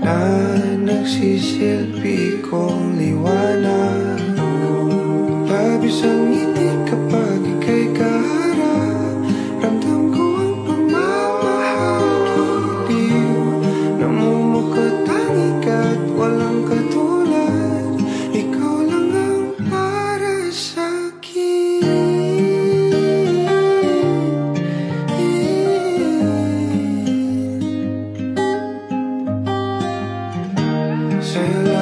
na nagsisilbi kong liwanag. Labis ang ngiti kapag ika'y kaharap. Ramdam ko ang pagmamahal. Iliw, namumukot tangi ka't walang katulad. Ikaw lang ang para sa'kin. Sa'yo lang